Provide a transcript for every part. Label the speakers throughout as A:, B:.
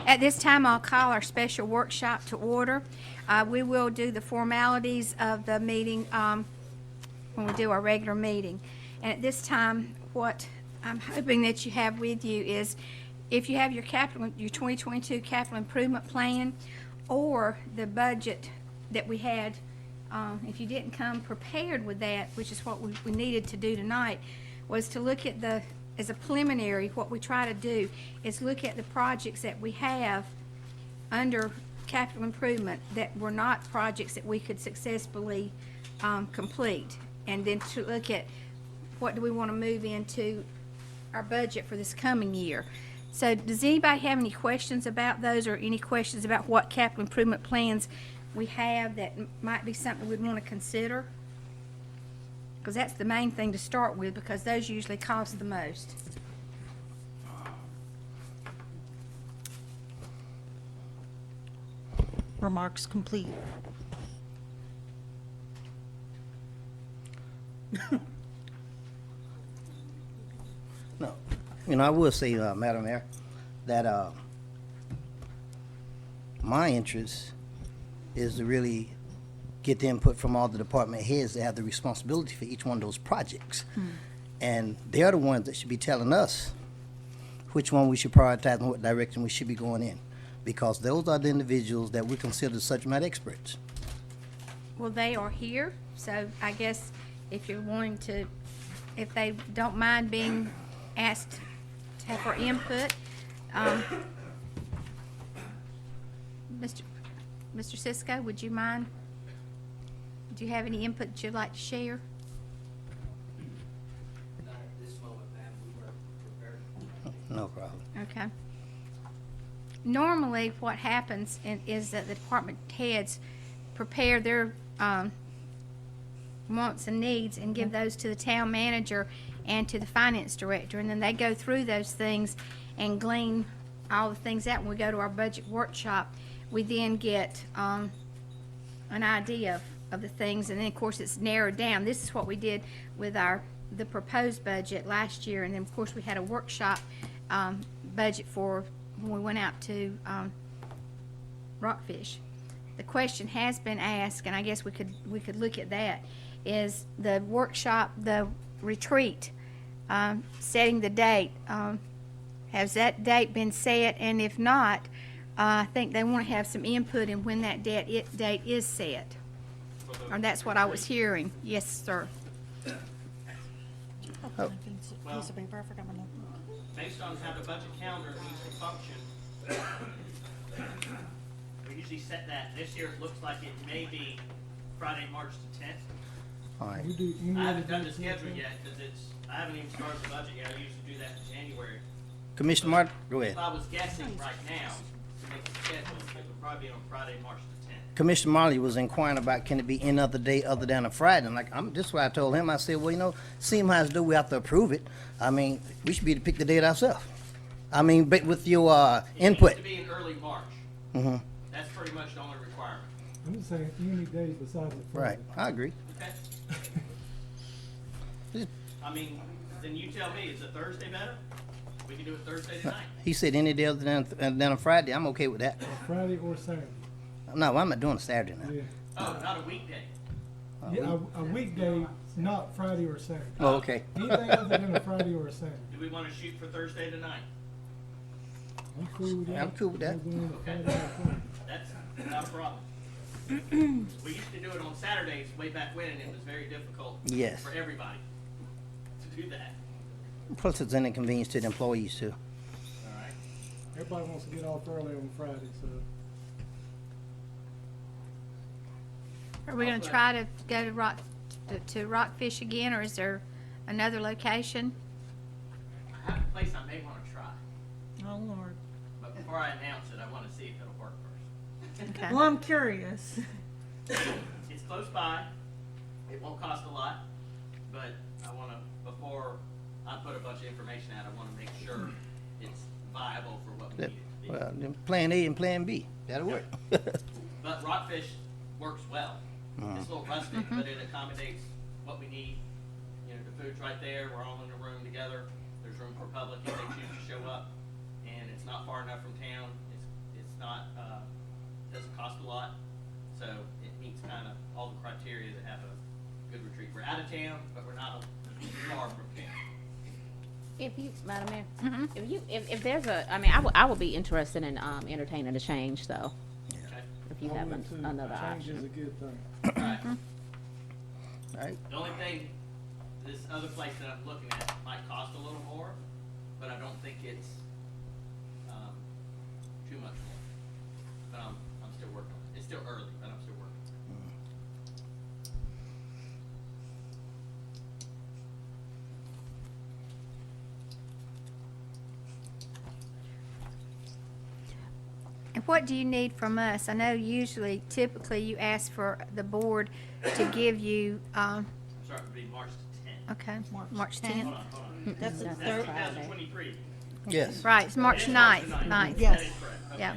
A: At this time, I'll call our special workshop to order. We will do the formalities of the meeting when we do our regular meeting. And at this time, what I'm hoping that you have with you is, if you have your 2022 capital improvement plan or the budget that we had, if you didn't come prepared with that, which is what we needed to do tonight, was to look at as a preliminary, what we try to do is look at the projects that we have under capital improvement that were not projects that we could successfully complete, and then to look at what do we want to move into our budget for this coming year. So does anybody have any questions about those, or any questions about what capital improvement plans we have that might be something we'd want to consider? Because that's the main thing to start with, because those usually cost the most.
B: Remarks complete.
C: No, I will say, Madam Mayor, that my interest is to really get the input from all the department heads that have the responsibility for each one of those projects. And they're the ones that should be telling us which one we should prioritize and what direction we should be going in, because those are the individuals that we consider subject matter experts.
A: Well, they are here, so I guess if you're wanting to, if they don't mind being asked to have for input, Mr. Cisco, would you mind? Do you have any input that you'd like to share?
D: Not at this moment, ma'am, we weren't prepared.
C: No problem.
A: Okay. Normally, what happens is that the department heads prepare their wants and needs and give those to the town manager and to the finance director, and then they go through those things and glean all the things out. When we go to our budget workshop, we then get an idea of the things, and then of course it's narrowed down. This is what we did with the proposed budget last year, and then of course we had a workshop budget for when we went out to Rockfish. The question has been asked, and I guess we could look at that, is the workshop, the retreat, setting the date. Has that date been set? And if not, I think they want to have some input in when that date is set. Or that's what I was hearing. Yes, sir.
B: Piece of paper, I forgot my notebook.
D: Based on how the budget calendar needs to function, we usually set that. This year, it looks like it may be Friday, March the 10th.
C: All right.
E: We do any
D: I
E: other
D: haven't done the
E: dates
D: schedule
E: next
D: yet, because I haven't even started the budget yet. I usually do that in January.
C: Commissioner Martin, go ahead.
D: If I was guessing right now to make the schedule, it would probably be on Friday, March the 10th.
C: Commissioner Marley was inquiring about, can it be any other day other than a Friday? And this is what I told him. I said, well, seem how it's due, we have to approve it. I mean, we should be to pick the date ourselves. I mean, but with your input.
D: It needs to be in early March.
C: Mhm.
D: That's pretty much the only requirement.
E: I'm just saying, any days besides the Friday.
C: Right, I agree.
D: Okay? I mean, then you tell me, is a Thursday better? We can do it Thursday tonight.
C: He said any day other than a Friday. I'm okay with that.
E: Friday or Saturday.
C: No, I'm not doing a Saturday now.
E: Yeah.
D: Oh, not a weekday.
E: Yeah, a weekday, not Friday or Saturday.
C: Oh, okay.
E: Anything other than a Friday or a Saturday.
D: Do we want to shoot for Thursday tonight?
E: I'm cool with that.
C: I'm cool with that.
E: Other than a
D: Okay.
E: Friday or Saturday.
D: That's not a problem. We used to do it on Saturdays way back when, and it was very difficult
C: Yes.
D: for everybody to do that.
C: Plus, it's an inconvenience to the employees too.
D: All right.
E: Everybody wants to get off early on Friday, so.
A: Are we going to try to go to Rockfish again, or is there another location?
D: I have a place I may want to try,
B: Oh, Lord.
D: but before I announce it, I want to see if it'll work first.
A: Okay.
B: Well, I'm curious.
D: It's close by. It won't cost a lot, but I want to, before I put a bunch of information out, I want to make sure it's viable for what we
C: That-
D: need it to be.
C: Well, then plan A and plan B. That'll work.
D: But Rockfish works well. It's a little rustic, but it accommodates what we need. The food's right there. We're all in a room together. There's room for public if they choose to show up. And it's not far enough from town. It's It's not, doesn't cost a lot, so it meets kind of all the criteria to have a good retreat. We're out of town, but we're not far from town.
F: If you, Madam Mayor,
A: Mm-hmm.
F: if there's a, I mean, I would be interested in, entertaining a change though,
D: Okay?
F: if you
E: I
F: have
E: would too.
F: another
E: Change is a
F: option.
E: good thing.
D: All right.
C: Right?
D: The only thing, this other place that I'm looking at might cost a little more, but I don't think it's, too much more. But I'm still working on it. It's still early, but I'm still working.
A: And what do you need from us? I know usually, typically, you ask for the board to give you,
D: I'm sorry, it would be March 10th.
A: okay,
B: March
A: March
B: 10th.
A: 10th.
D: Hold on.
B: That's the
F: That's
B: third.
F: Friday.
D: 2023.
C: Yes.
A: Right, it's March
D: It is
A: 9th,
D: the
A: 9th.
B: Yes.
D: That is correct. Okay.
A: Yeah,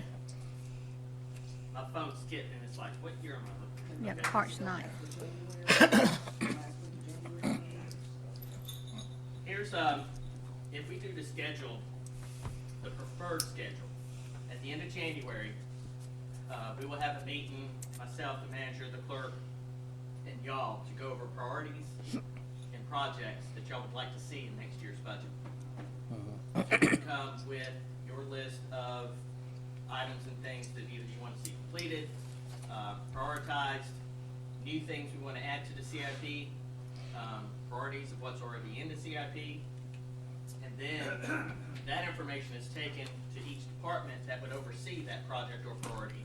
D: My phone's skipping, it's like, what year am I looking at?
A: yeah,
D: Okay.
A: March 9th.
D: Here's, if we do the schedule, the preferred schedule, at the end of January, we will have a meeting, myself, the manager, the clerk, and y'all to go over priorities and projects that y'all would like to see in next year's budget. You come with your list of items and things that either you want to see completed, prioritized, new things we want to add to the CIP, priorities of what's already in the CIP, and then that information is taken to each department that would oversee that project or priority.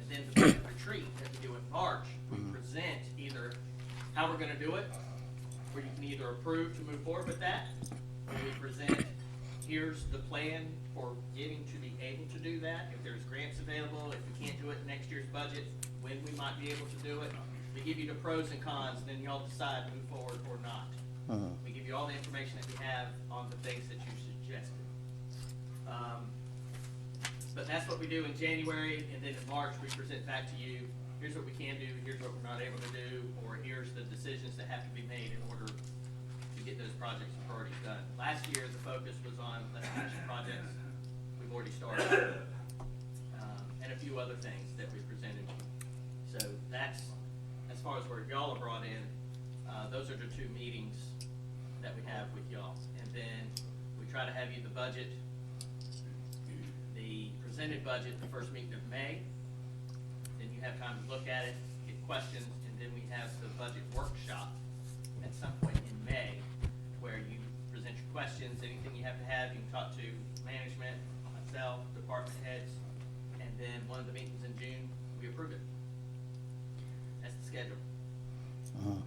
D: And then the budget retreat that we do in March, we present either how we're gonna do it, where you can either approve to move forward with that, or we present, here's the plan for getting to be able to do that, if there's grants available, if we can't do it in next year's budget, when we might be able to do it. We give you the pros and cons, and then y'all decide to move forward or not. We give you all the information that we have on the things that you suggested. But that's what we do in January, and then in March, we present back to you, here's what we can do, here's what we're not able to do, or here's the decisions that have to be made in order to get those projects and priorities done. Last year, the focus was on let's finish the projects we've already started, and a few other things that we presented. So that's, as far as where y'all are brought in, those are the two meetings that we have with y'all. And then we try to have you the budget, the presented budget, the first meeting of May. Then you have time to look at it, get questions, and then we have the budget workshop at some point in May, where you present your questions, anything you have to have, you can talk to management, myself, department heads, and then one of the meetings in June, we approve it. That's the schedule.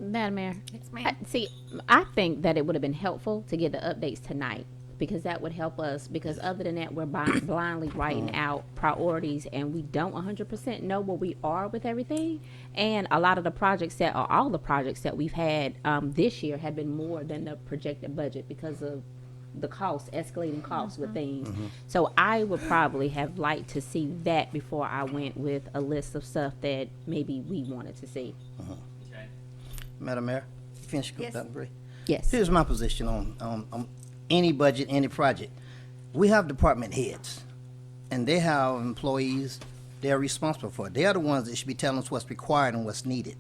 F: Madam Mayor,
A: Yes, ma'am.
F: see, I think that it would have been helpful to get the updates tonight, because that would help us, because other than that, we're blindly writing out priorities, and we don't 100% know where we are with everything. And a lot of the projects that, or all the projects that we've had this year have been more than the projected budget because of the costs, escalating costs with things. So I would probably have liked to see that before I went with a list of stuff that maybe we wanted to see.
D: Okay?
C: Madam Mayor, you finished,
A: Yes.
C: Dr. Bree?
F: Yes.
C: Here's my position on any budget, any project. We have department heads, and they have employees they're responsible for. They are the ones that should be telling us what's required and what's needed.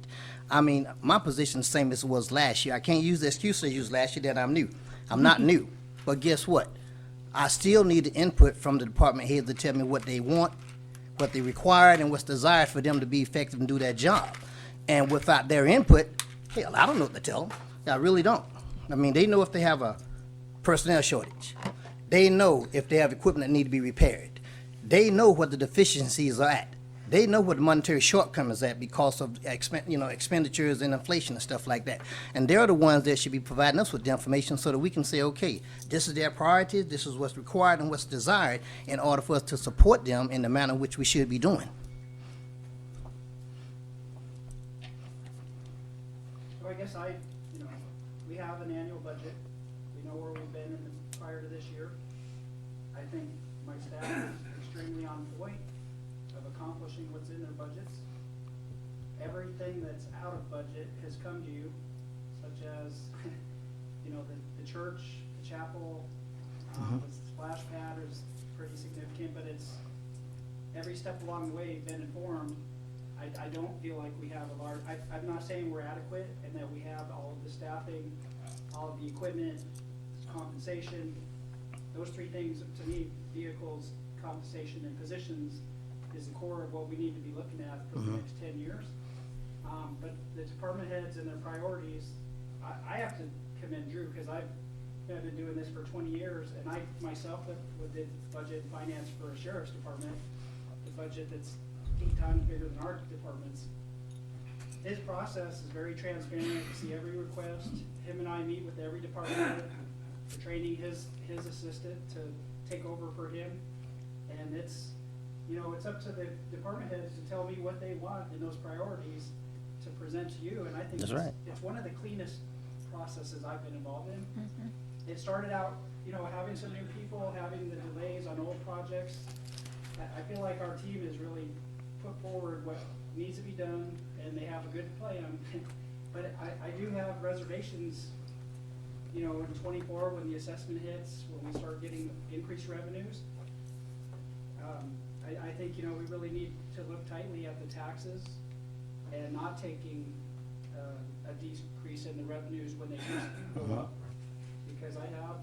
C: I mean, my position is the same as it was last year. I can't use the excuse I used last year that I'm new. I'm not new, but guess what? I still need the input from the department heads to tell me what they want, what they require, and what's desired for them to be effective and do their job. And without their input, hell, I don't know what to tell them. I really don't. I mean, they know if they have a personnel shortage. They know if they have equipment that need to be repaired. They know what the deficiencies are at. They know what the monetary shortcomings are at because of expenditures and inflation and stuff like that. And they're the ones that should be providing us with the information so that we can say, okay, this is their priorities, this is what's required and what's desired in order for us to support them in the manner which we should be doing.
G: So I guess we have an annual budget. We know where we've been prior to this year. I think my staff is extremely on point of accomplishing what's in their budgets. Everything that's out of budget has come to you, such as, the church, the chapel, the splash pad is pretty significant, but it's every step along the way been informed. I don't feel like we have a large, I'm not saying we're adequate and that we have all of the staffing, all of the equipment, compensation. Those three things, to me, vehicles, compensation, and positions is the core of what we need to be looking at for the next 10 years. But the department heads and their priorities, I have to commend Drew, because I've been doing this for 20 years, and I myself did budget and finance for a sheriff's department, the budget that's 8 times bigger than our department's. His process is very transparent. You see every request. Him and I meet with every department head. We're training his assistant to take over for him. And it's, it's up to the department heads to tell me what they want in those priorities to present to you. And I think
C: That's right.
G: it's one of the cleanest processes I've been involved in. It started out, having some new people, having the delays on old projects. I feel like our team has really put forward what needs to be done, and they have a good plan. But I do have reservations, in 24 when the assessment hits, when we start getting increased revenues. I think, we really need to look tightly at the taxes and not taking a decrease in the revenues when they do go up. Because I have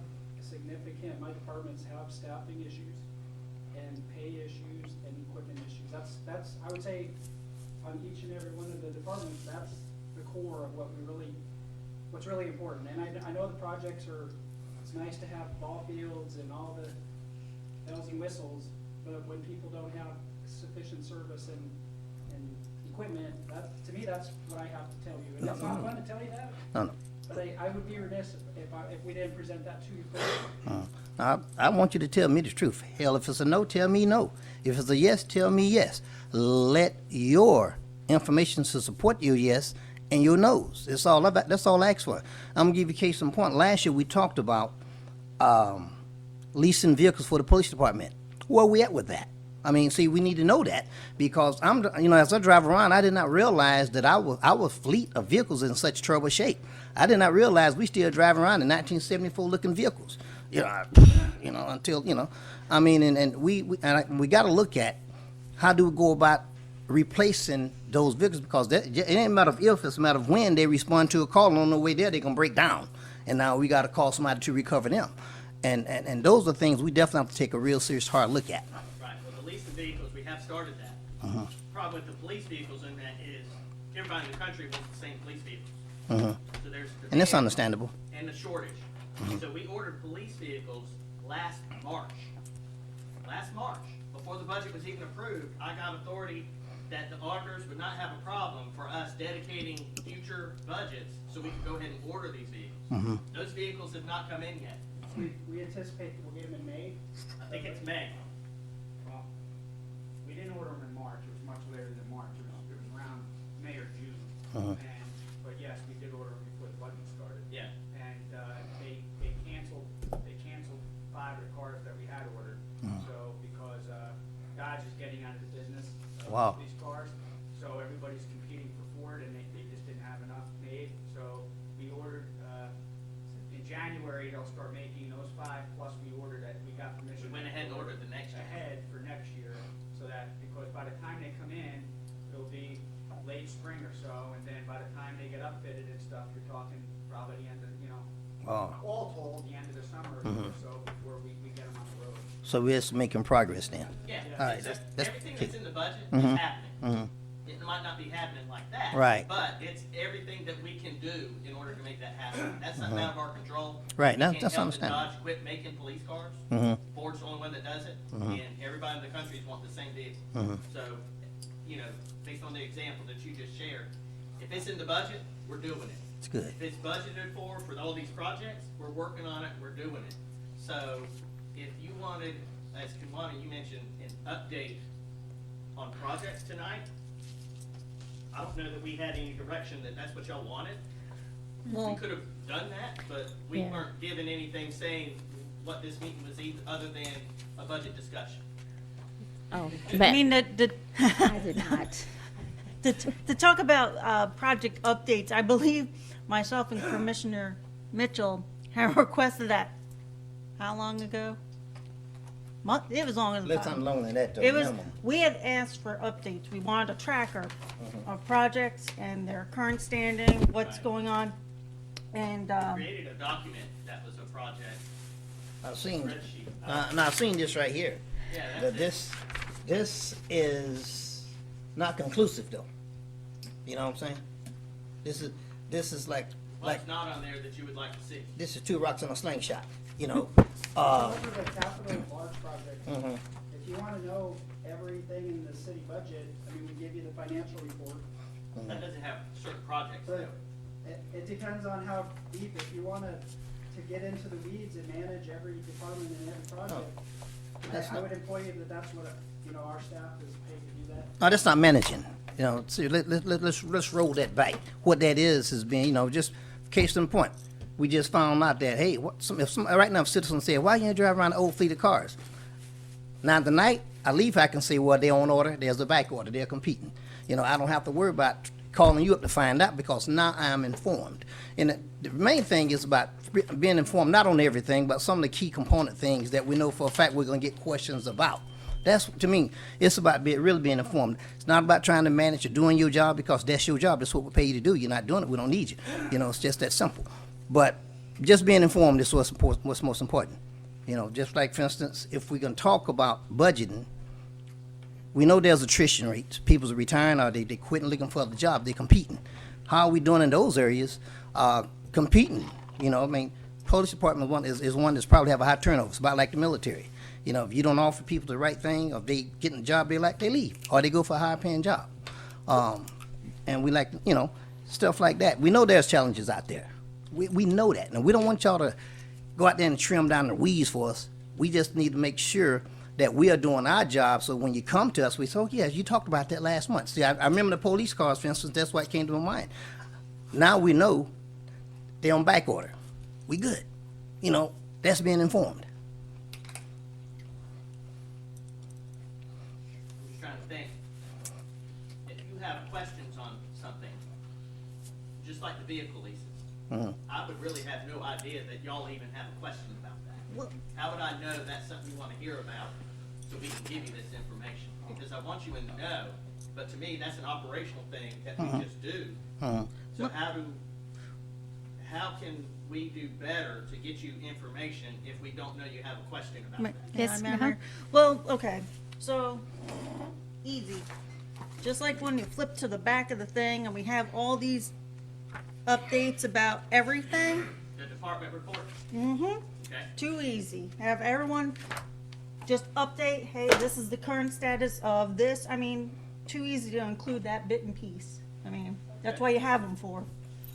G: my departments have staffing issues and pay issues and equipment issues. That's I would say on each and every one of the departments, that's the core of what's really important. And I know the projects it's nice to have ball fields and all the bells and whistles, but when people don't have sufficient service and equipment, to me, that's what I have to tell you. And it's not fun to tell you that,
C: No.
G: but I would be remiss if we didn't present that to you first.
C: I want you to tell me the truth. Hell, if it's a no, tell me no. If it's a yes, tell me yes. Let your information to support your yes and your no's. That's all I ask for. I'm gonna give you a case in point. Last year we talked about leasing vehicles for the police department. Where are we at with that? I mean, see, we need to know that because as I drive around, I did not realize that our fleet of vehicles is in such trouble shape. I did not realize we still drive around in 1974 looking vehicles. Until I mean, and we got to look at how do we go about replacing those vehicles, because it ain't a matter of if, it's a matter of when they respond to a call, and on the way there they're gonna break down, and now we got to call somebody to recover them, and those are things we definitely have to take a real serious hard look at.
D: Right, well, the leasing vehicles, we have started that. Problem with the police vehicles in that is everybody in the country wants the same police vehicles. So there's
C: And that's
D: demand
C: understandable.
D: and the shortage. So we ordered police vehicles last March. Last March, before the budget was even approved, I got authority that the auditors would not have a problem for us dedicating future budgets so we could go ahead and order these vehicles. Those vehicles have not come in yet.
G: We anticipate that we'll get them in May.
D: I think it's May.
G: Well, we didn't order them in March. It was much later than March. It was around May or June. But yes, we did order them before the budget started.
D: Yeah.
G: And they canceled 5 of the cars that we had ordered. So because Dodge is getting out of the business of
C: Wow.
G: these cars, so everybody's competing for Ford, and they just didn't have enough made. So we ordered in January. They'll start making those 5. Plus we got permission.
D: We went ahead and ordered the next year.
G: Ahead for next year, so that because by the time they come in, it'll be late spring or so, and then by the time they get upfitted and stuff, you're talking probably the end of
C: Wow.
G: all told, the end of the summer or so before we get them on the road.
C: So we're making progress then.
D: Yeah,
C: All right,
D: it's just,
C: that's
D: everything
C: key.
D: that's in the budget is happening. It might not be happening like that.
C: Right.
D: But it's everything that we can do in order to make that happen. That's not out of our control.
C: Right,
D: We
C: now,
D: can't
C: that's
D: help
C: understandable.
D: that Dodge quit making police cars. Ford's the only one that does it, and everybody in the country wants the same vehicle. So, based on the example that you just shared, if it's in the budget, we're doing it.
C: It's good.
D: If it's budgeted for all these projects, we're working on it, we're doing it. So if you wanted, as Kiwana, you mentioned, an update on projects tonight, I don't know that we had any direction that that's what y'all wanted. We
B: Well,
D: could have done that, but we
F: Yeah.
D: weren't given anything saying what this meeting was other than a budget discussion.
F: Oh,
B: I
F: but
B: mean,
F: I did not.
B: to talk about project updates, I believe myself and Commissioner Mitchell have requested that. How long ago? month, it was longer than
C: Less
B: 5
C: time longer than that, though,
B: It was,
C: minimum.
B: we had asked for updates. We wanted a tracker of projects and their current standing, what's
D: Right.
B: going on. And,
D: Created a document that was a project
C: I've seen,
D: spreadsheet.
C: and I've seen this right here.
D: Yeah,
C: But
D: that's it.
C: this is not conclusive, though. You know what I'm saying? This is like,
D: What's not on there that you would like to see?
C: this is two rocks in a slingshot, you know?
G: Those are the capital large projects.
C: Mhm.
G: If you wanna know everything in the city budget, I mean, we give you the financial report.
D: That doesn't have certain projects
G: But
D: though.
G: it depends on how deep, if you wanna, to get into the weeds and manage every department and every project,
C: That's
G: I
C: not-
G: would employ you that that's what, you know, our staff is paid to do that.
C: No, that's not managing. You know, see, let's roll that back. What that is being, you know, just case in point. We just found out that, hey, right now, if citizens say, why you drive around an old fleet of cars? Now, tonight, at least I can say, well, they're on order, there's a back order, they're competing. You know, I don't have to worry about calling you up to find out because now I'm informed. And the main thing is about being informed, not on everything, but some of the key component things that we know for a fact we're gonna get questions about. That's, to me, it's about really being informed. It's not about trying to manage or doing your job because that's your job. That's what we pay you to do. You're not doing it, we don't need you. You know, it's just that simple. But just being informed is what's most important. You know, just like, for instance, if we're gonna talk about budgeting, we know there's attrition rates. People's retiring or they quitting looking for other job. They're competing. How are we doing in those areas? Competing. You know, I mean, police department is one that's probably have a high turnover. It's about like the military. You know, if you don't offer people the right thing, or if they get in the job they like, they leave, or they go for a higher paying job. And we like, you know, stuff like that. We know there's challenges out there. We know that, and we don't want y'all to go out there and trim down the weeds for us. We just need to make sure that we are doing our job, so when you come to us, we say, oh, yes, you talked about that last month. See, I remember the police cars, for instance, that's why it came to my mind. Now we know they're on back order. We good. You know, that's being informed.
D: I'm just trying to think. If you have questions on something, just like the vehicle leases, I would really have no idea that y'all even have a question about that.
B: Well-
D: How would I know that's something you want to hear about so we can give you this information? Because I want you in the know, but to me, that's an operational thing that we just do. So how can we do better to get you information if we don't know you have a question about that?
A: Yes,
B: Madam
A: uh-huh.
B: Mayor. Well, okay, so, easy. Just like when you flip to the back of the thing and we have all these updates about everything,
D: The department report,
B: mm-hmm,
D: okay?
B: too easy. Have everyone just update, hey, this is the current status of this. I mean, too easy to include that bit and piece. I mean, that's why you have them for.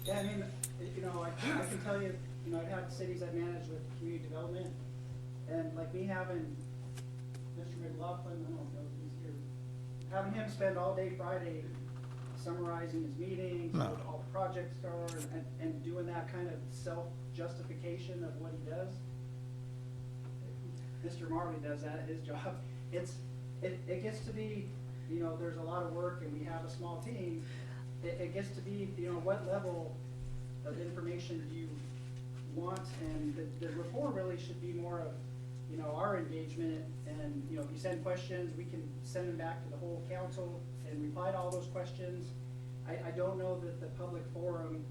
G: Yeah, I mean, you know, I can tell you, you know, I've had cities I've managed with community development, and like me having Mr. McLaughlin, I don't know if he's here, having him spend all day Friday summarizing his meetings,
C: No.
G: what all the projects are, and doing that kind of self-justification of what he does. Mr. Marley does that at his job. It gets to be, you know, there's a lot of work and we have a small team. It gets to be, you know, what level of information do you want? And the report really should be more of, you know, our engagement. And, you know, if you send questions, we can send them back to the whole council and reply to all those questions. I don't know that the public forum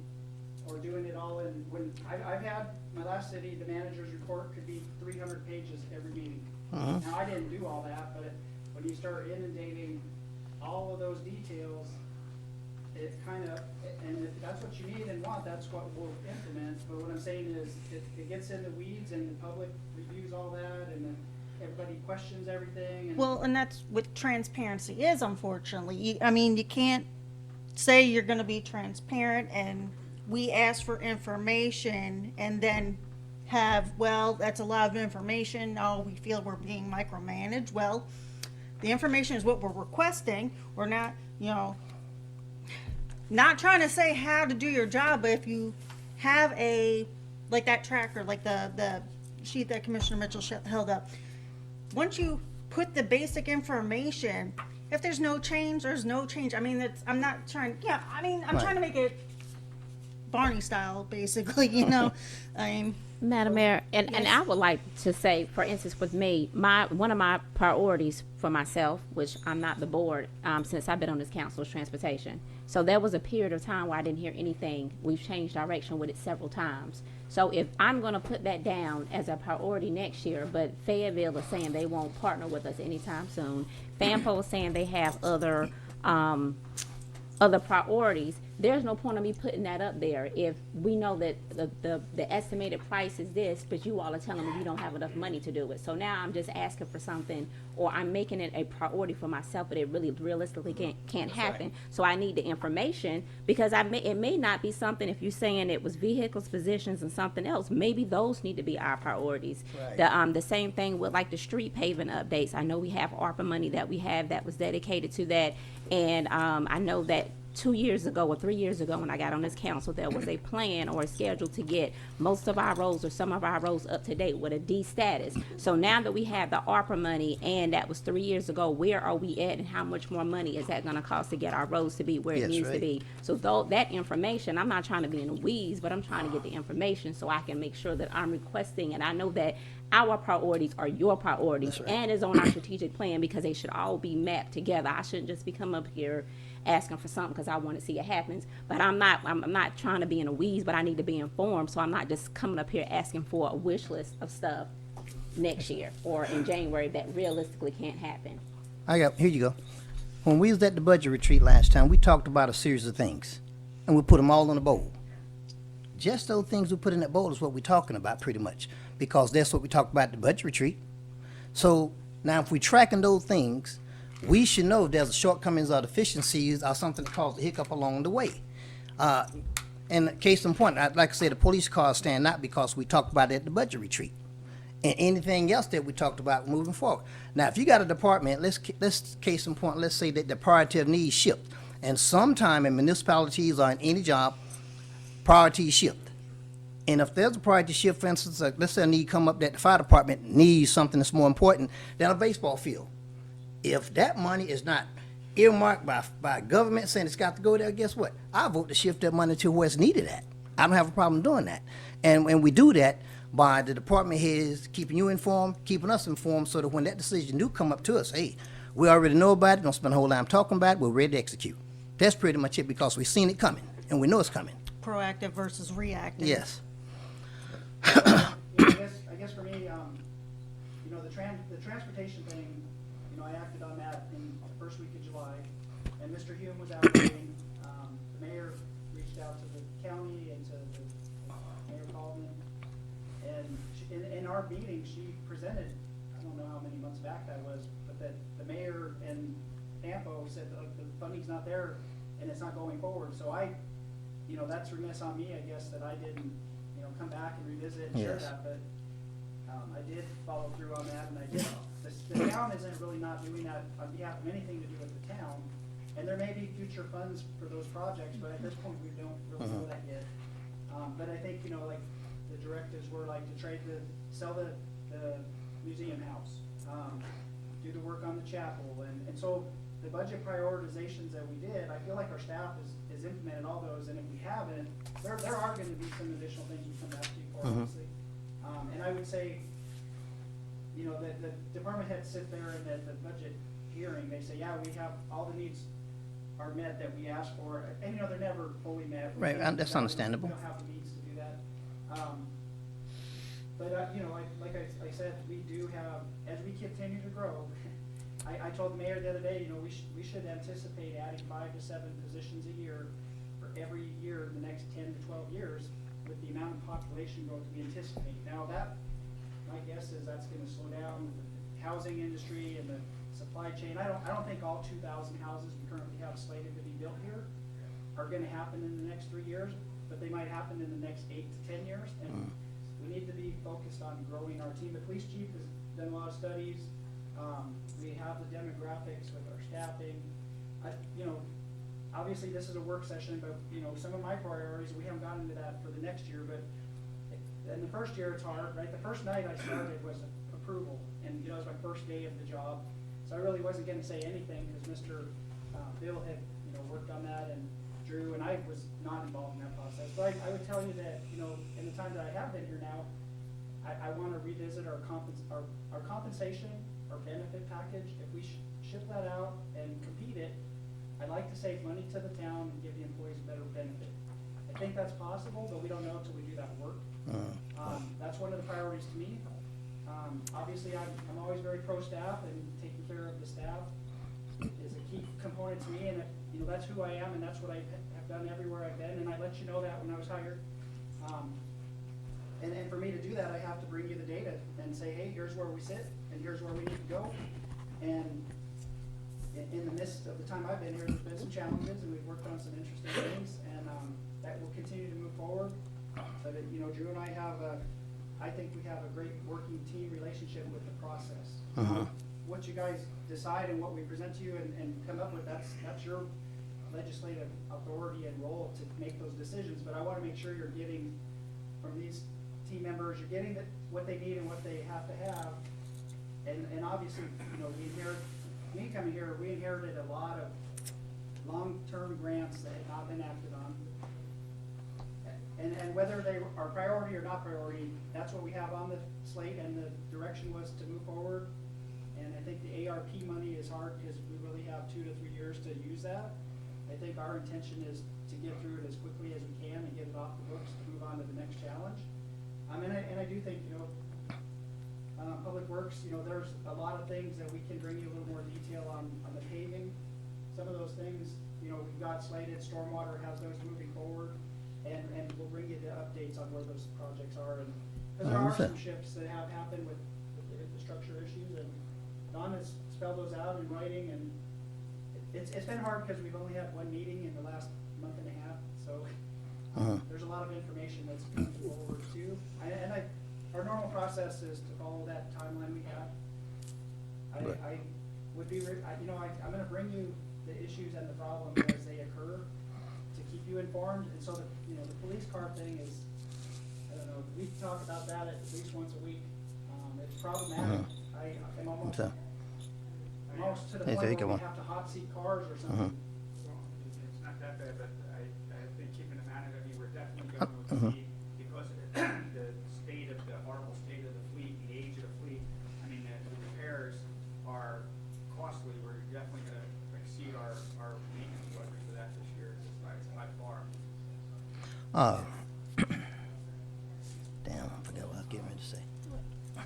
G: or doing it all in, when, I've had, my last city, the manager's report could be 300 pages every meeting. Now, I didn't do all that, but when you start inundating all of those details, it kind of, and if that's what you need and want, that's what we'll implement. But what I'm saying is, it gets in the weeds and the public reviews all that, and then everybody questions everything. And
B: Well, and that's what transparency is, unfortunately. I mean, you can't say you're gonna be transparent and we ask for information and then have, well, that's a lot of information, oh, we feel we're being micromanaged. Well, the information is what we're requesting. We're not, you know, not trying to say how to do your job, but if you have a, like that tracker, like the sheet that Commissioner Mitchell held up, once you put the basic information, if there's no change, there's no change. I mean, I'm not trying, yeah, I mean, I'm
C: Right.
B: trying to make it Barney style, basically, you know? I mean,
F: Madam Mayor, and I would like to say, for instance, with me, one of my priorities for myself, which I'm not the board, since I've been on this council, is transportation. So there was a period of time where I didn't hear anything. We've changed direction with it several times. So if I'm gonna put that down as a priority next year, but Fayetteville is saying they won't partner with us anytime soon, FAMPO is saying they have other priorities, there's no point of me putting that up there if we know that the estimated price is this, but you all are telling me you don't have enough money to do it. So now I'm just asking for something, or I'm making it a priority for myself, but it really realistically can't happen. So I need the information, because it may not be something, if you're saying it was vehicles, physicians, and something else, maybe those need to be our priorities.
C: Right.
F: The same thing with like the street paving updates. I know we have ARPA money that we have that was dedicated to that, and I know that 2 years ago or 3 years ago when I got on this council, there was a plan or a schedule to get most of our roads or some of our roads up to date with a D status. So now that we have the ARPA money, and that was 3 years ago, where are we at, and how much more money is that gonna cost to get our roads to be where it
C: Yes,
F: needs to
C: right.
F: be? So though, that information, I'm not trying to be in the weeds, but I'm trying to get the information so I can make sure that I'm requesting, and I know that our priorities are your priorities,
C: That's right.
F: and is on our strategic plan, because they should all be mapped together. I shouldn't just be coming up here asking for something because I want to see it happens. But I'm not trying to be in the weeds, but I need to be informed, so I'm not just coming up here asking for a wish list of stuff next year or in January that realistically can't happen.
C: Here you go. When we was at the budget retreat last time, we talked about a series of things, and we put them all on a bowl. Just those things we put in that bowl is what we're talking about pretty much, because that's what we talked about at the budget retreat. So now if we're tracking those things, we should know if there's shortcomings or deficiencies or something that caused a hiccup along the way. And case in point, like I said, the police cars stand out because we talked about it at the budget retreat. And anything else that we talked about moving forward. Now, if you got a department, let's case in point, let's say that the priority of needs shift. And sometime in municipalities or in any job, priorities shift. And if there's a priority shift, for instance, let's say a need come up that the fire department needs something that's more important than a baseball field. If that money is not earmarked by government saying it's got to go there, guess what? I vote to shift that money to where it's needed at. I don't have a problem doing that. And we do that by the department heads keeping you informed, keeping us informed, so that when that decision do come up to us, hey, we already know about it, don't spend a whole time talking about it, we're ready to execute. That's pretty much it, because we've seen it coming, and we know it's coming.
B: proactive versus reactive.
C: Yes.
G: I guess for me, you know, the transportation thing, you know, I acted on that in the first week of July, and Mr. Hume was out meeting. The mayor reached out to the county and to the Mayor Coleman, and in our meeting, she presented, I don't know how many months back that was, but that the mayor and AMPO said the funding's not there and it's not going forward. So you know, that's remiss on me, I guess, that I didn't, you know, come back and revisit and share
C: Yes.
G: that, but I did follow through on that, and I did. The town isn't really not doing that on behalf of anything to do with the town, and there may be future funds for those projects, but at this point, we don't really know that yet. But I think, you know, like, the directives were like to sell the museum house, do the work on the chapel, and so the budget prioritizations that we did, I feel like our staff has implemented all those, and if we haven't, there are gonna be some additional things we come back to you for, obviously. And I would say, you know, the department heads sit there and at the budget hearing, they say, yeah, we have, all the needs are met that we asked for, and, you know, they're never fully met.
C: Right, that's understandable.
G: We don't have the means to do that. But, you know, like I said, we do have, as we continue to grow, I told the mayor the other day, you know, we should anticipate adding 5 to 7 positions a year for every year in the next 10 to 12 years with the amount of population growth we anticipate. Now my guess is that's gonna slow down with the housing industry and the supply chain. I don't think all 2,000 houses we currently have slated to be built here are gonna happen in the next 3 years, but they might happen in the next 8 to 10 years. And we need to be focused on growing our team. The police chief has done a lot of studies. We have the demographics with our staffing. You know, obviously this is a work session, but, you know, some of my priorities, we haven't gotten into that for the next year, but in the first year it's hard, right? The first night I started was approval, and, you know, it was my first day of the job. So I really wasn't gonna say anything, because Mr. Bill had, you know, worked on that, and Drew, and I was not involved in that process, but I would tell you that, you know, in the time that I have been here now, I want to revisit our compensation, our benefit package. If we ship that out and compete it, I'd like to save money to the town and give the employees a better benefit. I think that's possible, but we don't know until we do that work. That's one of the priorities to me. Obviously, I'm always very pro-staff, and taking care of the staff is a key component to me, and you know, that's who I am, and that's what I have done everywhere I've been, and I let you know that when I was hired. And for me to do that, I have to bring you the data and say, hey, here's where we sit, and here's where we need to go. And in the midst of the time I've been here, there's been some challenges, and we've worked on some interesting things, and that will continue to move forward. So that, you know, Drew and I I think we have a great working team relationship with the process. What you guys decide and what we present to you and come up with, that's your legislative authority and role to make those decisions. But I want to make sure you're getting from these team members, you're getting what they need and what they have to have. And obviously, you know, me coming here, we inherited a lot of long-term grants that had not been acted on. And whether they are priority or not priority, that's what we have on the slate, and the direction was to move forward. And I think the ARP money is hard because we really have 2 to 3 years to use that. I think our intention is to get through it as quickly as we can and get it off the books to move on to the next challenge. And I do think, you know, Public Works, you know, there's a lot of things that we can bring you a little more detail on the paving. Some of those things, you know, we've got slated, stormwater has those moving forward, and we'll bring you the updates on where those projects are. And because there are some shifts that have happened with the infrastructure issues, and Don has spelled those out in writing, and it's been hard because we've only had one meeting in the last month and a half, so there's a lot of information that's coming forward too. Our normal process is to follow that timeline we have. I would be, you know, I'm gonna bring you the issues and the problems as they occur to keep you informed. And so you know, the police car thing is, I don't know, we talk about that at least once a week. It's problematic. I'm almost to the point where we have to hot seat cars or something. Well, it's not that bad, but I've been keeping an eye on it. I mean, we're definitely going with the speed because of the state of the horrible state of the fleet, the age of the fleet. I mean, the repairs are costly. We're definitely going to exceed our maintenance budget for that this year. It's by far.
C: Damn, I forgot what I was getting ready to say.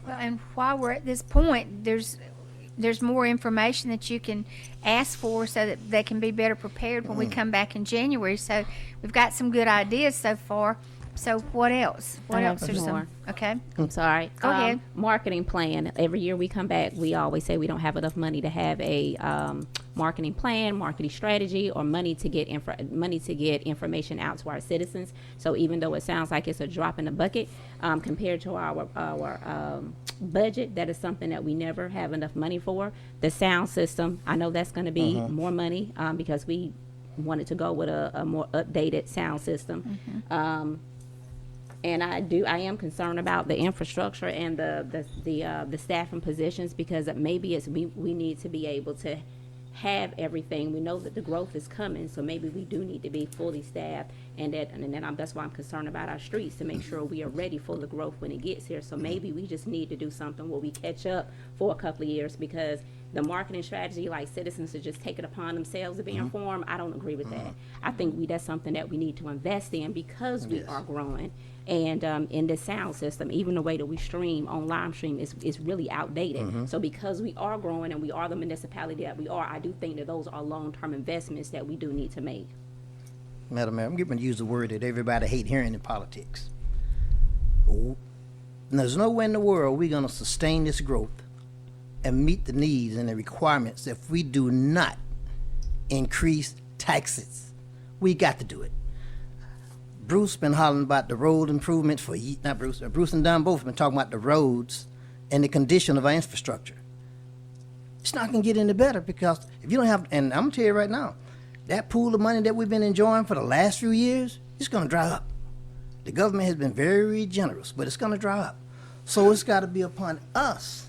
A: Well, and while we're at this point, there's more information that you can ask for so that they can be better prepared when we come back in January. So we've got some good ideas so far. So what else? What
F: I have
A: else?
F: some
A: There's
F: more.
A: Okay.
F: I'm sorry.
A: Go ahead.
F: Marketing plan. Every year we come back, we always say we don't have enough money to have a marketing plan, marketing strategy, or money to get information out to our citizens. So even though it sounds like it's a drop in the bucket, compared to our budget, that is something that we never have enough money for. The sound system, I know that's going to be more money because we wanted to go with a more updated sound system. And I am concerned about the infrastructure and the staffing positions, because maybe we need to be able to have everything. We know that the growth is coming, so maybe we do need to be fully staffed, that's why I'm concerned about our streets, to make sure we are ready for the growth when it gets here. So maybe we just need to do something where we catch up for a couple of years, because the marketing strategy, like citizens to just take it upon themselves to be informed, I don't agree with that. I think that's something that we need to invest in, because we are growing. And in the sound system, even the way that we stream on live stream is really outdated. So because we are growing and we are the municipality that we are, I do think that those are long-term investments that we do need to make.
C: Madam Mayor, I'm going to use a word that everybody hate hearing in politics. There's no way in the world we're going to sustain this growth and meet the needs and the requirements if we do not increase taxes. We got to do it. Bruce been hollering about the road improvements for not Bruce. Bruce and Don both been talking about the roads and the condition of our infrastructure. It's not going to get any better, because if you don't have, and I'm going to tell you right now, that pool of money that we've been enjoying for the last few years, it's going to dry up. The government has been very generous, but it's going to dry up. So it's got to be upon us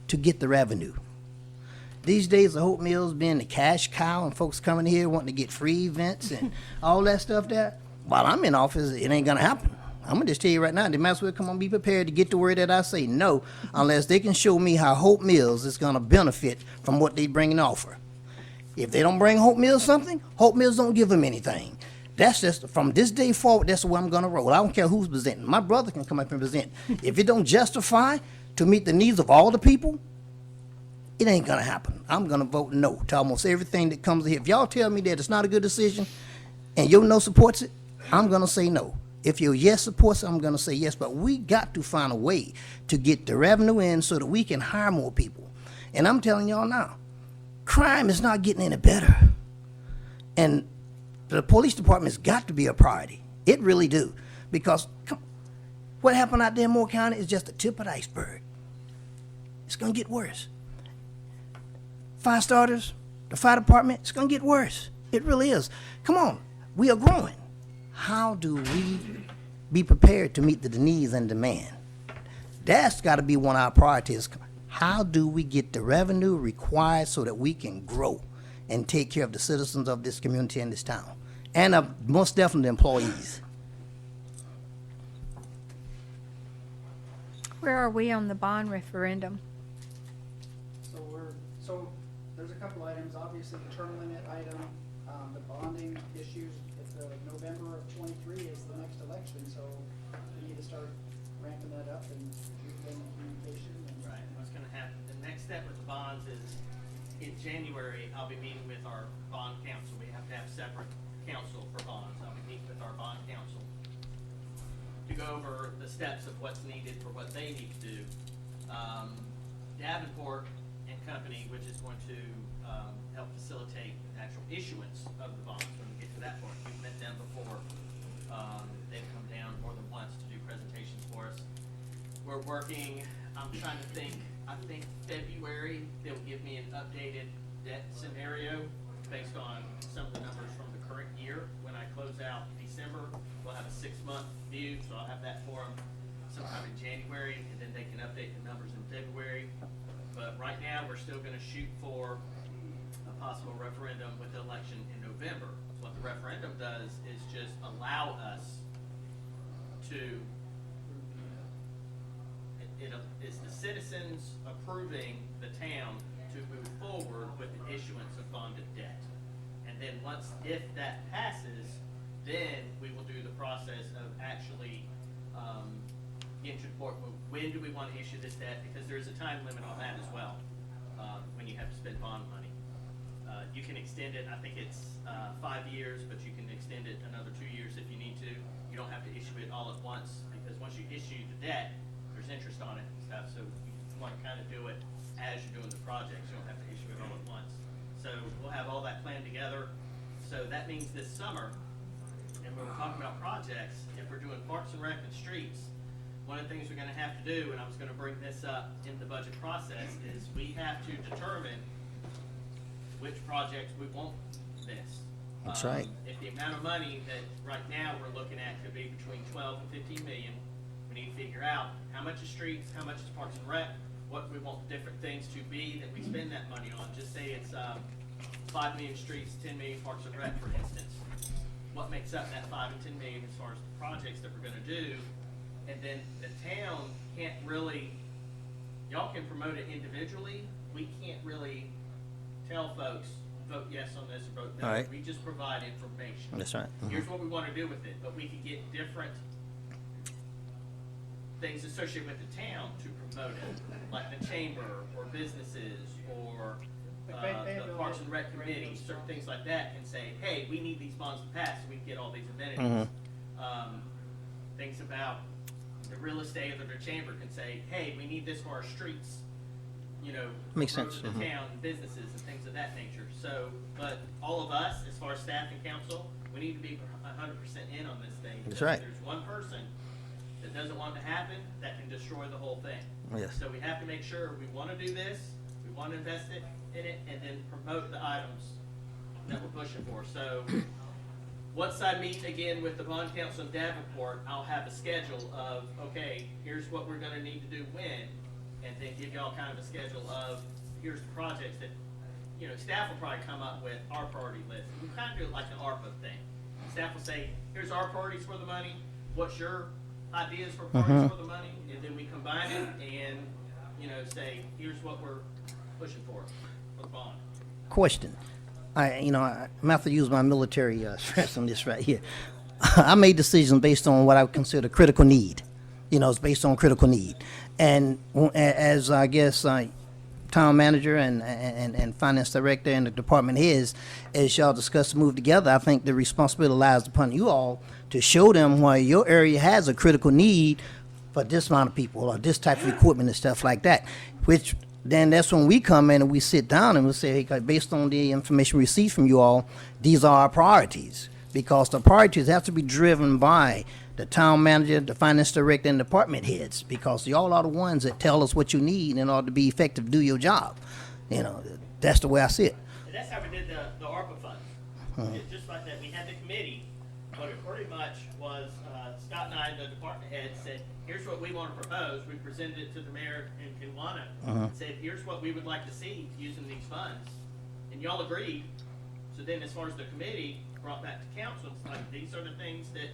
C: to get the revenue. These days, the Hope Mills being the cash cow and folks coming here wanting to get free events and all that stuff there. While I'm in office, it ain't gonna happen. I'm gonna just tell you right now, they might as well come on, be prepared to get the word that I say no, unless they can show me how Hope Mills is gonna benefit from what they bring and offer. If they don't bring Hope Mills something, Hope Mills don't give them anything. That's just, from this day forward, that's the way I'm gonna roll. I don't care who's presenting. My brother can come up and present. If it don't justify to meet the needs of all the people, it ain't gonna happen. I'm gonna vote no to almost everything that comes here. If y'all tell me that it's not a good decision and your no supports it, I'm gonna say no. If your yes supports it, I'm gonna say yes. But we got to find a way to get the revenue in so that we can hire more people. And I'm telling y'all now, crime is not getting any better. And the police department's got to be a priority. It really do. Because what happened out there in Moore County is just the tip of the iceberg. It's gonna get worse. Fire starters, the fire department, it's gonna get worse. It really is. Come on, we are growing. How do we be prepared to meet the needs and demand? That's gotta be one of our priorities. How do we get the revenue required so that we can grow and take care of the citizens of this community and this town? And most definitely employees.
A: Where are we on the bond referendum?
G: So there's a couple items, obviously the term limit item, the bonding issues, if the November of '23 is the next election, so we need to start ramping that up and getting communication and.
D: Right, what's gonna happen, the next step with the bonds is, in January, I'll be meeting with our bond council. We have to have separate council for bonds. I'll be meeting with our bond council to go over the steps of what's needed for what they need to do. Davenport and Company, which is going to help facilitate the actual issuance of the bonds when we get to that point. We've met them before. They've come down more than once to do presentations for us. We're working, I'm trying to think, I think February, they'll give me an updated debt scenario based on some of the numbers from the current year. When I close out December, we'll have a 6-month view, so I'll have that for them sometime in January, and then they can update the numbers in February. But right now, we're still gonna shoot for a possible referendum with the election in November. What the referendum does is just allow us to, it's the citizens approving the town to move forward with the issuance of bonded debt. And then once, if that passes, then we will do the process of actually, getting to the point, when do we want to issue this debt? Because there's a time limit on that as well, when you have to spend bond money. You can extend it, I think it's 5 years, but you can extend it another 2 years if you need to. You don't have to issue it all at once, because once you issue the debt, there's interest on it and stuff, so you want to kind of do it as you're doing the projects. You don't have to issue it all at once. So we'll have all that planned together. So that means this summer, and when we're talking about projects, if we're doing Parks and Rec and streets, one of the things we're gonna have to do, and I was gonna bring this up in the budget process, is we have to determine which projects we want this.
C: That's right.
D: If the amount of money that right now we're looking at could be between 12 and 15 million, we need to figure out how much is streets, how much is Parks and Rec, what we want different things to be that we spend that money on. Just say it's 5 million streets, 10 million Parks and Rec, for instance. What makes up that 5 and 10 million as far as the projects that we're gonna do? And then the town can't really, y'all can promote it individually. We can't really tell folks, vote yes on this or vote no.
C: All right.
D: We just provide information.
C: That's right.
D: Here's what we want to do with it, but we can get different things associated with the town to promote it, like the chamber or businesses or the Parks and Rec committee, certain things like that can say, hey, we need these bonds to pass so we can get all these amenities. Things about the real estate or the chamber can say, hey, we need this for our streets, you know,
C: Makes
D: for
C: sense.
D: the town and businesses and things of that nature. So, but all of us, as far as staff and council, we need to be 100% in on this thing.
C: That's
D: because
C: right.
D: if there's one person that doesn't want it to happen, that can destroy the whole thing.
C: Yes.
D: So we have to make sure we want to do this, we want to invest in it, and then promote the items that we're pushing for. So once I meet again with the bond council in Davenport, I'll have a schedule of, okay, here's what we're gonna need to do when, and then give y'all kind of a schedule of, here's the projects that you know, staff will probably come up with our priority list. We kind of do it like an ARPA thing. Staff will say, here's our priorities for the money, what's your ideas for priorities for the money? And then we combine it and, you know, say, here's what we're pushing for the bond.
C: Question. I'm gonna have to use my military stress on this right here. I made decisions based on what I would consider critical need. It's based on critical need. And as I guess town manager and finance director and the department heads, as y'all discuss to move together, I think the responsibility lies upon you all to show them why your area has a critical need for this amount of people or this type of equipment and stuff like that. Which then that's when we come in and we sit down and we say, hey, based on the information we received from you all, these are our priorities. Because the priorities have to be driven by the town manager, the finance director, and department heads, because y'all are the ones that tell us what you need in order to be effective, do your job. That's the way I see it.
D: And that's how we did the ARPA funds. Just like that, we had the committee, but it pretty much was, Scott and I, the department head, said, here's what we want to propose. We presented it to the mayor in Kiwanis, and said, here's what we would like to see using these funds. And y'all agreed. So then as far as the committee brought that to council, it's like, these are the things that,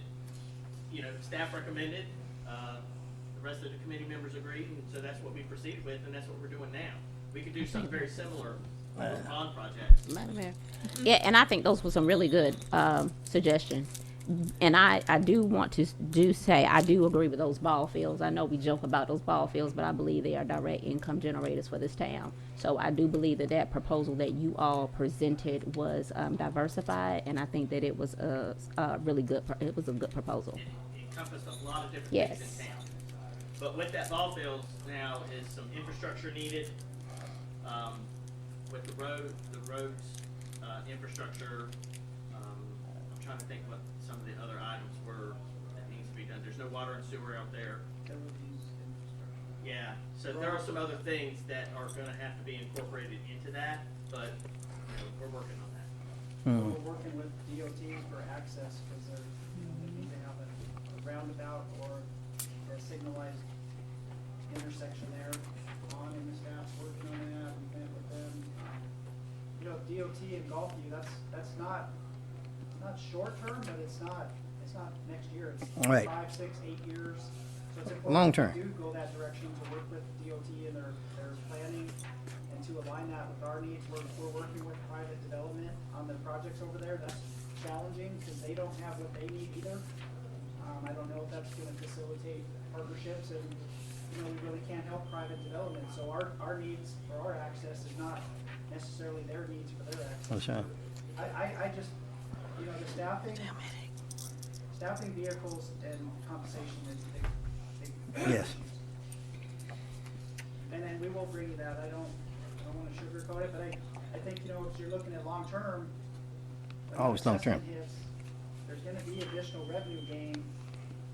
D: staff recommended, the rest of the committee members agreed, and so that's what we proceeded with, and that's what we're doing now. We could do something very similar with bond projects.
F: Madam Mayor. Yeah, and I think those were some really good suggestions. And I do want to say, I do agree with those ball fields. I know we joke about those ball fields, but I believe they are direct income generators for this town. So I do believe that proposal that you all presented was diversified, and I think that it was a really good, it was a good proposal.
D: It encompassed a lot of different
F: Yes.
D: things in town. But with that ball fields now is some infrastructure needed, with the roads, infrastructure. I'm trying to think what some of the other items were that needs to be done. There's no water and sewer out there. Yeah, so there are some other things that are gonna have to be incorporated into that, but, we're working on that.
G: We're working with DOT for access, because they need to have a roundabout or a signalized intersection there. On and the staff's working on that, we met with them. DOT and Gulfview, that's not short term, but it's not next year. It's
C: Right.
G: 5, 6, 8 years. So it's
C: Long
G: important
C: term.
G: to do go that direction, to work with DOT and their planning, and to align that with our needs. We're working with private development on the projects over there. That's challenging, because they don't have what they need either. I don't know if that's gonna facilitate partnerships, and, we really can't help private development. So our needs for our access is not necessarily their needs for their access.
C: That's right.
G: I just, the staffing vehicles and compensation is big.
C: Yes.
G: And then we will bring you that. I don't wanna sugarcoat it, but I think, if you're looking at long term. when the
C: Always long term.
G: assessment hits, there's gonna be additional revenue gain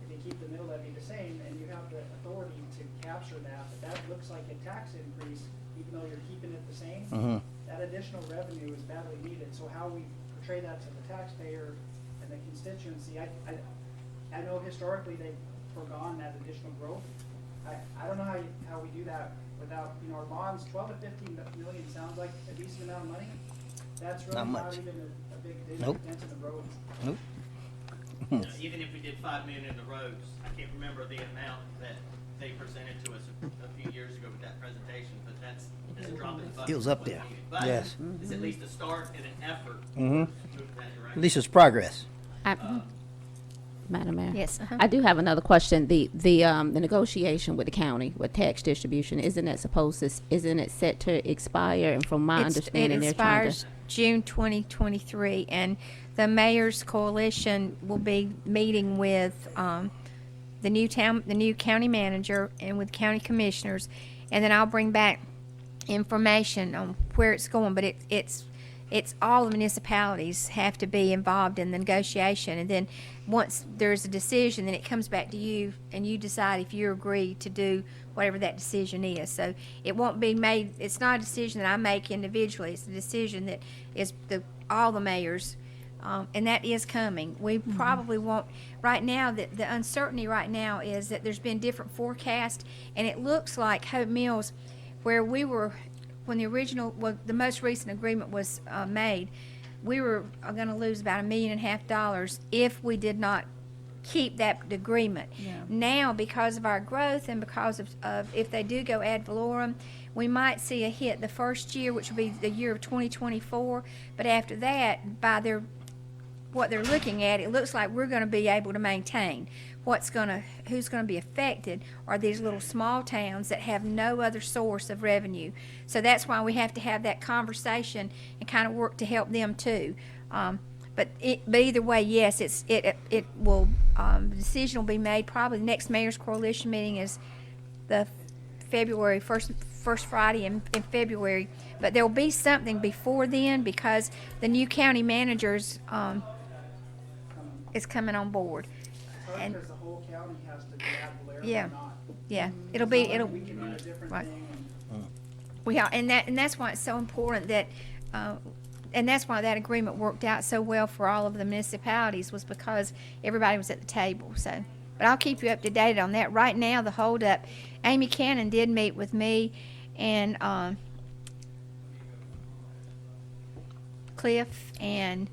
G: if you keep the mill levy the same, and you have the authority to capture that, but that looks like a tax increase, even though you're keeping it the same. That additional revenue is badly needed, so how we portray that to the taxpayer and the constituency, I know historically they've forgone that additional growth. I don't know how we do that without, our bonds, 12 to 15 million sounds like a decent amount of money. That's really
C: Not
G: not
C: much.
G: even a big
C: Nope.
G: dent in the roads.
C: Nope.
D: Even if we did $5 million in the roads, I can't remember the amount that they presented to us a few years ago with that presentation, but that's a drop in the bucket.
C: It was up
D: of what's
C: there.
D: needed. But
C: Yes.
D: it's at least a start and an effort to
C: Mhm.
D: move that
C: At
D: direction.
C: least it's progress.
F: Madam Mayor.
A: Yes, uh-huh.
F: I do have another question. The negotiation with the county with tax distribution, isn't it set to expire? And from my understanding,
A: It
F: they're trying
A: expires
F: to.
A: June 2023, and the mayor's coalition will be meeting with the new county manager and with county commissioners, and then I'll bring back information on where it's going. But it's all the municipalities have to be involved in the negotiation, and then once there's a decision, then it comes back to you, and you decide if you agree to do whatever that decision is. So it won't be made, it's not a decision that I make individually, it's a decision that is all the mayors, and that is coming. We probably won't, right now, the uncertainty right now is that there's been different forecasts, and it looks like Hope Mills, where we when the original, well, the most recent agreement was made, we were going to lose about $1.5 million if we did not keep that agreement.
B: Yeah.
A: Now, because of our growth and because of if they do go ad valorem, we might see a hit the first year, which will be the year of 2024. But after that, by what they're looking at, it looks like we're going to be able to maintain. Who's going to be affected are these little small towns that have no other source of revenue. So that's why we have to have that conversation and kind of work to help them too. But either way, yes, it will, the decision will be made. Probably the next Mayor's Coalition meeting is the first Friday in February. But there will be something before then because the new county managers is coming on board. And
G: Because the whole county has to be ad valorem
A: Yeah.
G: or not.
A: yeah,
G: We can do a different
A: Right.
G: thing and
A: and that's why it's so important that, and that's why that agreement worked out so well for all of the municipalities was because everybody was at the table. So, but I'll keep you up to date on that. Right now, the holdup, Amy Cannon did meet with me and Cliff and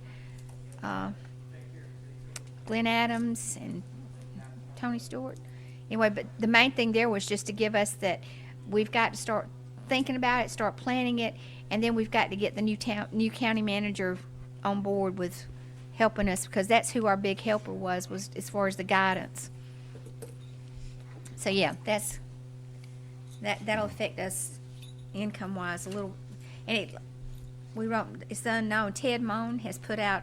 A: Glenn Adams and Tony Stewart. Anyway, but the main thing there was just to give us that we've got to start thinking about it, start planning it, and then we've got to get the new county manager on board with helping us because that's who our big helper was as far as the guidance. So yeah, that'll affect us income wise a little, and it's unknown. Ted Moan has put out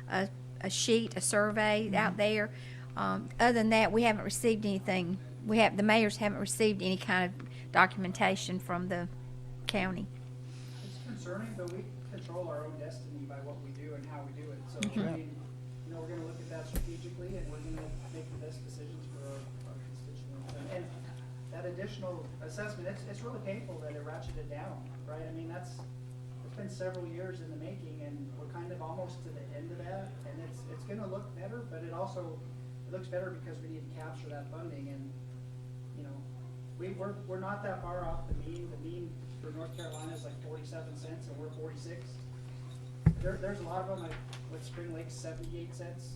A: a sheet, a survey out there. Other than that, we haven't received anything. The mayors haven't received any kind of documentation from the county.
G: it's concerning, but we control our own destiny by what we do and how we do it. So, I mean, we're gonna look at that strategically and we're gonna make the best decisions for our constituents. And that additional assessment, it's really painful that it ratcheted down, right? I mean, it's been several years in the making and we're kind of almost to the end of that. And it's gonna look better, but it looks better because we need to capture that funding and, we're not that far off the mean. The mean for North Carolina is like 47 cents and we're 46. There's a lot of them, like with Spring Lake, 78 cents.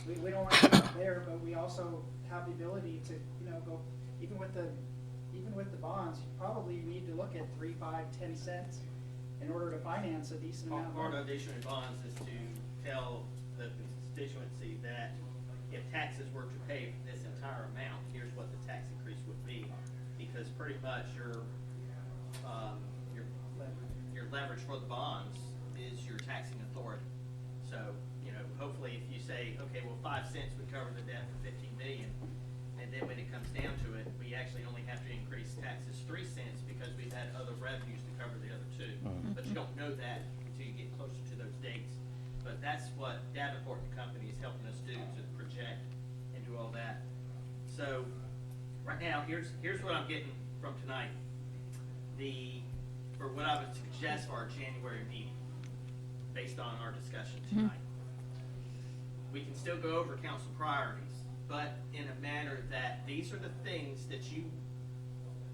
G: We don't want to go up there, but we also have the ability to, go, even with the bonds, you probably need to look at 3, 5, 10 cents in order to finance a decent amount of
D: Part
G: money.
D: of issuing bonds is to tell the constituency that if taxes were to pay this entire amount, here's what the tax increase would be. Because pretty much your leverage for the bonds is your taxing authority. So, hopefully if you say, okay, well, 5 cents would cover the debt for 15 million, and then when it comes down to it, we actually only have to increase taxes 3 cents because we've had other revenues to cover the other two. But you don't know that until you get closer to those dates. But that's what Davenport and Company is helping us do, to project and do all that. So, right now, here's what I'm getting from tonight. For what I would suggest for our January meeting, based on our discussion tonight. We can still go over council priorities, but in a manner that these are the things that you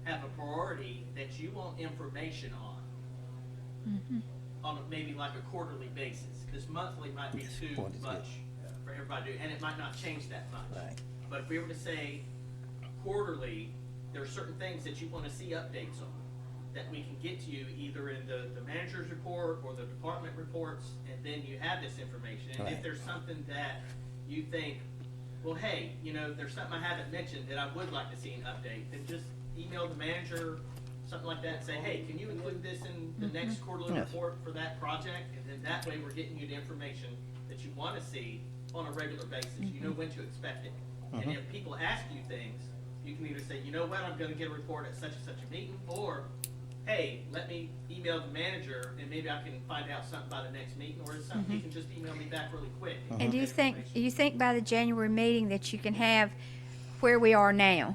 D: have a priority that you want information on maybe like a quarterly basis, because monthly might be too
C: Point is
D: much for everybody to do, and it might not change that much.
C: Right.
D: But if we were to say quarterly, there are certain things that you want to see updates on that we can get to you either in the manager's report or the department reports, and then you have this information. And if
C: Right.
D: there's something that you think, well, hey, there's something I haven't mentioned that I would like to see an update, then just email the manager, something like that, and say, hey, can you include this in the next quarterly
C: Yes.
D: report for that project? And then that way we're getting you the information that you want to see on a regular basis. You know when to expect it. And if people ask you things, you can either say, you know what, I'm going to get a report at such and such a meeting, or hey, let me email the manager and maybe I can find out something by the next meeting, or it's something you can just email me back really quick.
A: And do you think by the January meeting that you can have where we are now?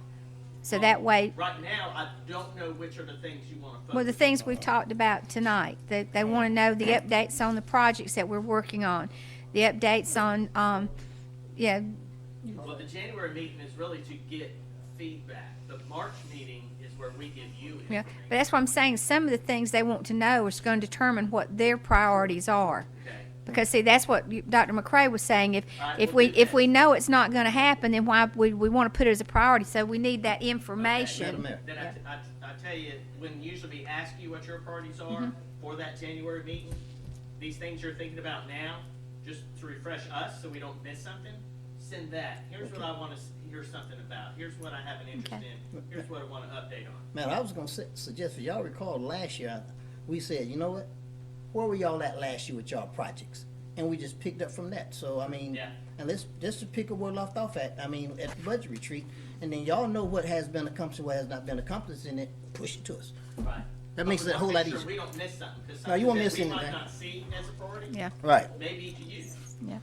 A: So that way,
D: Right now, I don't know which are the things you want to focus on.
A: well, the things we've talked about tonight, they want to know the updates on the projects that we're working on, the updates on,
D: Well, the January meeting is really to get feedback. The March meeting is where where we give you
A: Yeah,
D: information.
A: but that's what I'm saying, some of the things they want to know is gonna determine what their priorities are.
D: Okay.
A: Because see, that's what Dr. McCray was saying,
D: Alright,
A: if
D: we'll
A: we,
D: do
A: if
D: that.
A: we know it's not gonna happen, then why, we wanna put it as a priority, so we need that
C: Madam
A: information.
C: Mayor.
D: Then I tell you, when usually we ask you what your priorities are
A: Mm-hmm.
D: for that January meeting, these things you're thinking about now, just to refresh us so we don't miss something, send that. Here's what I wanna hear something about. Here's what I have an interest
A: Okay.
D: in. Here's what I wanna update on.
C: Man, I was gonna suggest, for y'all recall last year, we said, you know what? Where were y'all at last year with y'all projects? And we just picked up from that. So, I mean,
D: Yeah.
C: and let's, just to pick up where we left off at, I mean, at the budget retreat, and then y'all know what has been accomplished, what has not been accomplished, and it push it to us.
D: Right.
C: That makes
D: But we
C: it a whole
D: wanna
C: lot
D: make sure
C: easier.
D: we don't miss something, cause
C: No, you
D: something
C: won't
D: that
C: miss
D: we might
C: anything.
D: not see as a priority,
A: Yeah.
C: Right.
D: maybe to you.
A: Yeah.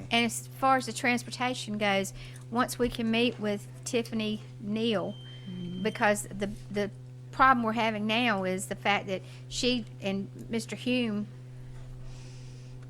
A: And as far as the transportation goes, once we can meet with Tiffany Neal, because the problem we're having now is the fact that she and Mr. Hume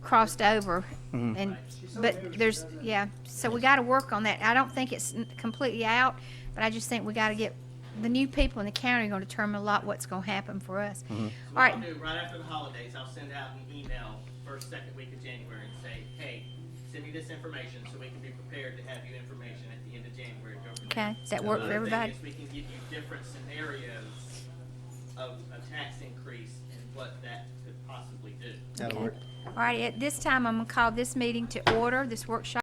A: crossed over and,
G: so new,
A: but
G: she
A: there's,
G: doesn't-
A: yeah, so we gotta work on that. I don't think it's completely out, but I just think we gotta get, the new people in the county are gonna determine a lot what's gonna happen for us.
D: So
A: All
D: what
A: right,
D: I'll do, right after the holidays, I'll send out an email first, second week of January and say, hey, send me this information so we can be prepared to have you information at the end of January. Go from there.
A: okay, does that work for
D: Another thing
A: everybody?
D: is we can give you different scenarios of a tax increase and what that could possibly do.
C: That'll
A: Okay.
C: work.
A: All right, at this time, I'm gonna call this meeting to order, this workshop